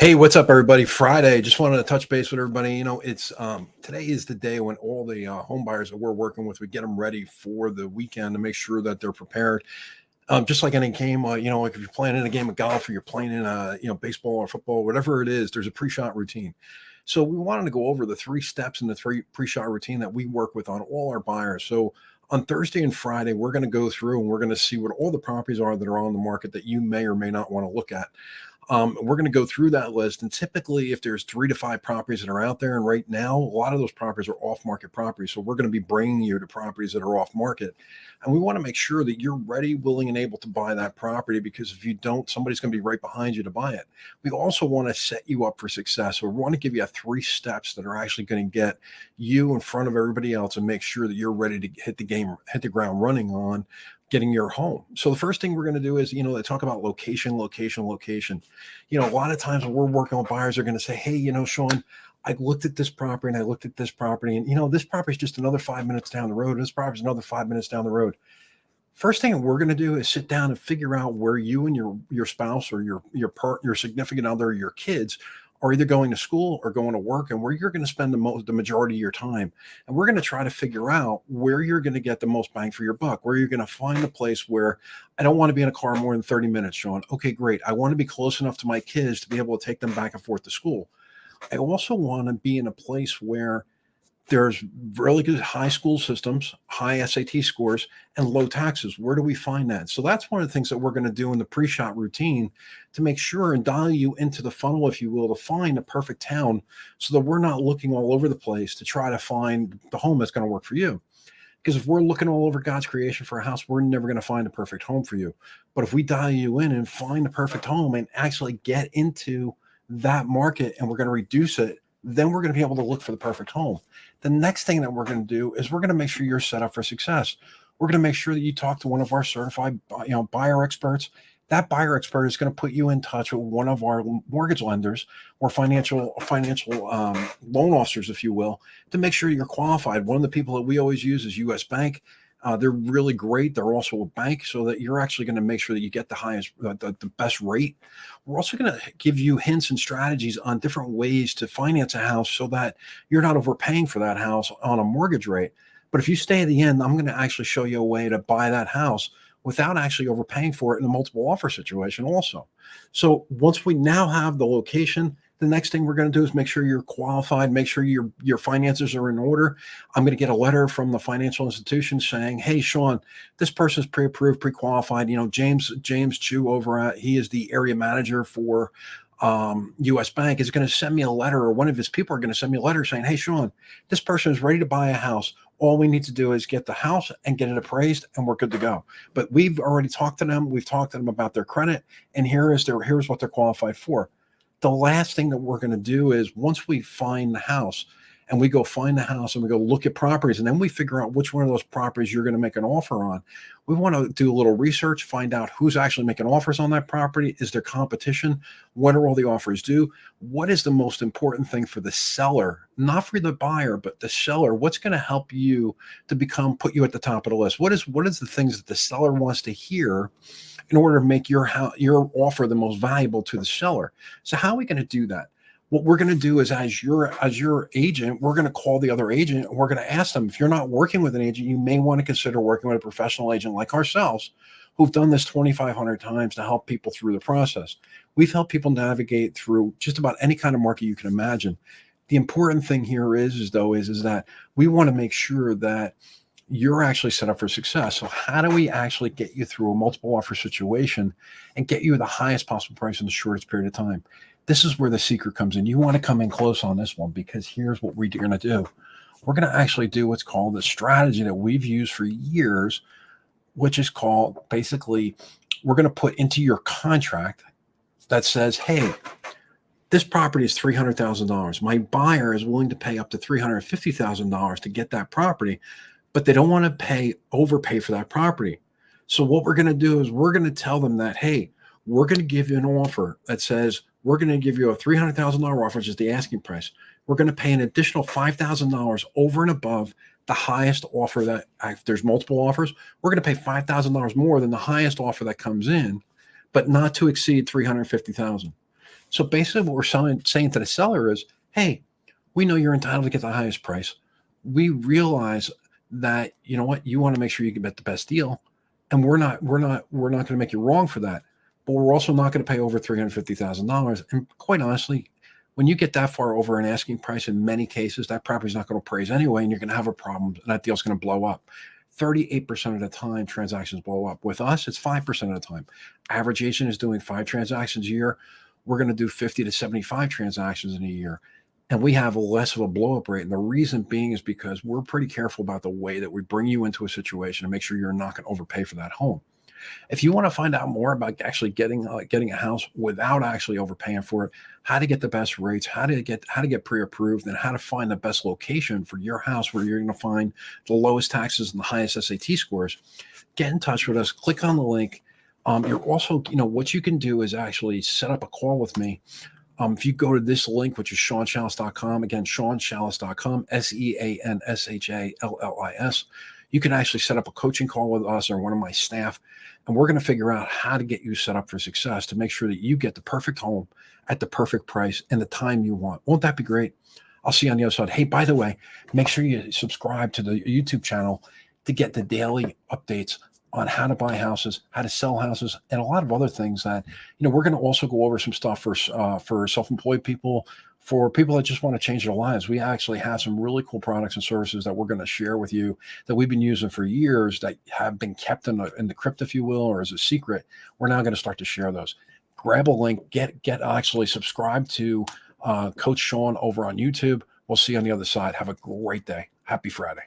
Hey, what's up, everybody? Friday. Just wanted to touch base with everybody. It's today is the day when all the home buyers that we're working with, we get them ready for the weekend to make sure that they're prepared. Just like any game, like if you're playing in a game of golf or you're playing in baseball or football, whatever it is, there's a pre-shot routine. So we wanted to go over the three steps in the three pre-shot routine that we work with on all our buyers. So on Thursday and Friday, we're going to go through and we're going to see what all the properties are that are on the market that you may or may not want to look at. We're going to go through that list. And typically, if there's 3 to 5 properties that are out there, and right now, a lot of those properties are off market properties. So we're going to be bringing you to properties that are off market. And we want to make sure that you're ready, willing, and able to buy that property, because if you don't, somebody's going to be right behind you to buy it. We also want to set you up for success. So we want to give you 3 steps that are actually going to get you in front of everybody else and make sure that you're ready to hit the ground running on getting your home. So the first thing we're going to do is, they talk about location, location, location. A lot of times when we're working with buyers, they're going to say, hey, Sean, I looked at this property and I looked at this property, and this property is just another 5 minutes down the road. And this property is another 5 minutes down the road. First thing we're going to do is sit down and figure out where you and your spouse or your significant other, or your kids are either going to school or going to work, and where you're going to spend the majority of your time. And we're going to try to figure out where you're going to get the most bang for your buck, where you're going to find a place where I don't want to be in a car more than 30 minutes, Sean. Okay, great. I want to be close enough to my kids to be able to take them back and forth to school. I also want to be in a place where there's really good high school systems, high SAT scores, and low taxes. Where do we find that? So that's one of the things that we're going to do in the pre-shot routine to make sure and dial you into the funnel, if you will, to find the perfect town, so that we're not looking all over the place to try to find the home that's going to work for you. Because if we're looking all over God's creation for a house, we're never going to find the perfect home for you. But if we dial you in and find the perfect home and actually get into that market, and we're going to reduce it, then we're going to be able to look for the perfect home. The next thing that we're going to do is we're going to make sure you're set up for success. We're going to make sure that you talk to one of our certified, buyer experts. That buyer expert is going to put you in touch with one of our mortgage lenders or financial loan officers, if you will, to make sure you're qualified. One of the people that we always use is U.S. Bank. They're really great. They're also a bank, so that you're actually going to make sure that you get the best rate. We're also going to give you hints and strategies on different ways to finance a house so that you're not overpaying for that house on a mortgage rate. But if you stay at the end, I'm going to actually show you a way to buy that house without actually overpaying for it in a multiple offer situation also. So once we now have the location, the next thing we're going to do is make sure you're qualified, make sure your finances are in order. I'm going to get a letter from the financial institution saying, hey, Sean, this person's pre-approved, pre-qualified. James Chu he is the area manager for U.S. Bank, is going to send me a letter, or one of his people are going to send me a letter saying, hey, Sean, this person is ready to buy a house. All we need to do is get the house and get it appraised, and we're good to go. But we've already talked to them. We've talked to them about their credit, and here's what they're qualified for. The last thing that we're going to do is, once we find the house and we go find the house and we go look at properties, and then we figure out which one of those properties you're going to make an offer on, we want to do a little research, find out who's actually making offers on that property. Is there competition? When are all the offers due? What is the most important thing for the seller, not for the buyer, but the seller? What's going to help you to put you at the top of the list? What is the things that the seller wants to hear in order to make your offer the most valuable to the seller? So how are we going to do that? What we're going to do is, as your agent, we're going to call the other agent, and we're going to ask them, if you're not working with an agent, you may want to consider working with a professional agent like ourselves, who've done this 2,500 times to help people through the process. We've helped people navigate through just about any kind of market you can imagine. The important thing here is that we want to make sure that you're actually set up for success. So how do we actually get you through a multiple offer situation and get you the highest possible price in the shortest period of time? This is where the secret comes in. You want to come in close on this one, because here's what we're going to do. We're going to actually do what's called the strategy that we've used for years, which is called, basically, we're going to put into your contract that says, hey, this property is $300,000. My buyer is willing to pay up to $350,000 to get that property, but they don't want to overpay for that property. So what we're going to do is we're going to tell them that, hey, we're going to give you an offer that says we're going to give you a $300,000 offer, which is the asking price. We're going to pay an additional $5,000 over and above the highest offer. That if there's multiple offers, we're going to pay $5,000 more than the highest offer that comes in, but not to exceed $350,000. So basically, what we're saying to the seller is, hey, we know you're entitled to get the highest price. We realize that you know what, you want to make sure you can get the best deal, and we're not going to make you wrong for that. But we're also not going to pay over $350,000. And quite honestly, when you get that far over an asking price, in many cases, that property's not going to appraise anyway, and you're going to have a problem, and that deal's going to blow up. 38% of the time, transactions blow up. With us, it's 5% of the time. Average agent is doing 5 transactions a year. We're going to do 50 to 75 transactions in a year. And we have less of a blow up rate. And the reason being is because we're pretty careful about the way that we bring you into a situation and make sure you're not going to overpay for that home. If you want to find out more about actually getting a house without actually overpaying for it, how to get the best rates, how to get pre-approved, and how to find the best location for your house where you're going to find the lowest taxes and the highest SAT scores, get in touch with us. Click on the link. You're also, what you can do is actually set up a call with me. If you go to this link, which is SeanShallis.com, again, SeanShallis.com, SeanShallis, you can actually set up a coaching call with us or one of my staff, and we're going to figure out how to get you set up for success to make sure that you get the perfect home at the perfect price and the time you want. Won't that be great? I'll see you on the other side. Hey, by the way, make sure you subscribe to the YouTube channel to get the daily updates on how to buy houses, how to sell houses, and a lot of other things that, we're going to also go over some stuff for self-employed people, for people that just want to change their lives. We actually have some really cool products and services that we're going to share with you that we've been using for years that have been kept in the crypt, if you will, or as a secret. We're now going to start to share those. Grab a link, get actually subscribe to Coach Sean over on YouTube. We'll see you on the other side. Have a great day. Happy Friday.